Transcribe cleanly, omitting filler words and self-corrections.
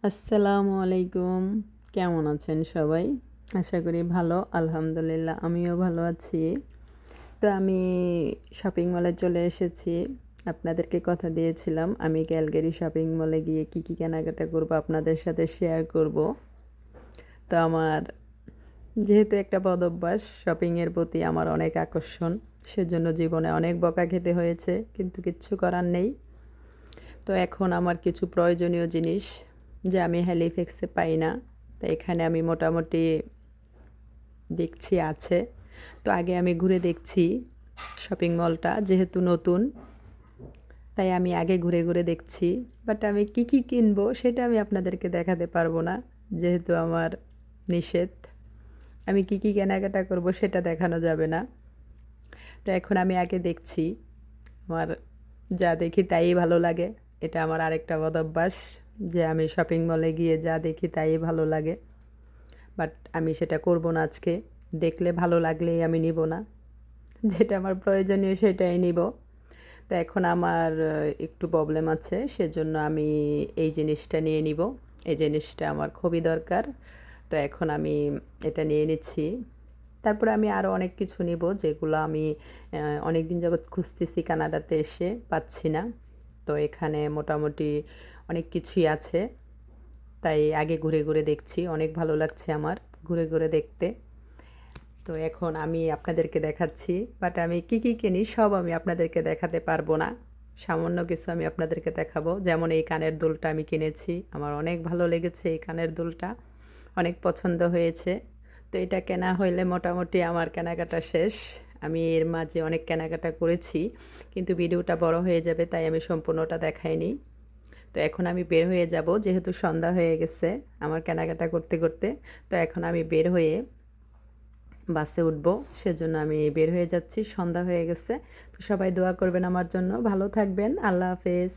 আসসালামু আলাইকুম। কেমন আছেন সবাই? আশা করি ভালো। আলহামদুলিল্লাহ আমিও ভালো আছি। তো আমি শপিং মলে চলে এসেছি। আপনাদেরকে কথা দিয়েছিলাম আমি ক্যালগারি শপিং মলে গিয়ে কী কেনাকাটা করব আপনাদের সাথে শেয়ার করব। তো আমার যেহেতু একটা বদঅভ্যাস শপিংয়ের প্রতি আমার অনেক আকর্ষণ, সেজন্য জীবনে অনেক বকা খেতে হয়েছে, কিন্তু কিচ্ছু করার নেই। তো এখন আমার কিছু প্রয়োজনীয় জিনিস যা আমি হ্যালিফ্যাক্সে পাই না, তো এখানে আমি মোটামুটি দেখছি আছে। তো আগে আমি ঘুরে দেখছি শপিং মলটা, যেহেতু নতুন তাই আমি আগে ঘুরে ঘুরে দেখছি। বাট আমি কি কিনবো সেটা আমি আপনাদেরকে দেখাতে পারবো না, যেহেতু আমার নিষেধ। আমি কি কেনাকাটা করব সেটা দেখানো যাবে না। তো এখন আমি আগে দেখছি, আমার যা দেখি তাই ভালো লাগে। এটা আমার আরেকটা বদঅভ্যাস যে আমি শপিং মলে গিয়ে যা দেখি তাই ভালো লাগে। বাট আমি সেটা করব না আজকে। দেখলে ভালো লাগলেই আমি নিব না, যেটা আমার প্রয়োজনীয় সেটাই নিব। তো এখন আমার একটু প্রবলেম আছে, সেজন্য আমি এই জিনিসটা নিয়ে নিব। এই জিনিসটা আমার খুবই দরকার। তো এখন আমি এটা নিয়ে নিচ্ছি। তারপরে আমি আরও অনেক কিছু নিব, যেগুলো আমি অনেক দিন যাবৎ খুঁজতেছি, কানাডাতে এসে পাচ্ছি না। তো এখানে মোটামুটি অনেক কিছুই আছে, তাই আগে ঘুরে ঘুরে দেখছি। অনেক ভালো লাগছে আমার ঘুরে ঘুরে দেখতে। তো এখন আমি আপনাদেরকে দেখাচ্ছি, বাট আমি কি কিনি সব আমি আপনাদেরকে দেখাতে পারবো না। সামান্য কিছু আমি আপনাদেরকে দেখাবো। যেমন এই কানের দুলটা আমি কিনেছি, আমার অনেক ভালো লেগেছে এই কানের দুলটা, অনেক পছন্দ হয়েছে। তো এটা কেনা হইলে মোটামুটি আমার কেনাকাটা শেষ। আমি এর মাঝে অনেক কেনাকাটা করেছি, কিন্তু ভিডিওটা বড় হয়ে যাবে, তাই আমি সম্পূর্ণটা দেখাইনি। তো এখন আমি বের হয়ে যাব, যেহেতু সন্ধ্যা হয়ে গেছে আমার কেনাকাটা করতে করতে। তো এখন আমি বের হয়ে বাসে উঠব, সেজন্য আমি বের হয়ে যাচ্ছি। সন্ধ্যা হয়ে গেছে। তো সবাই দোয়া করবেন আমার জন্য। ভালো থাকবেন। আল্লাহ হাফেজ।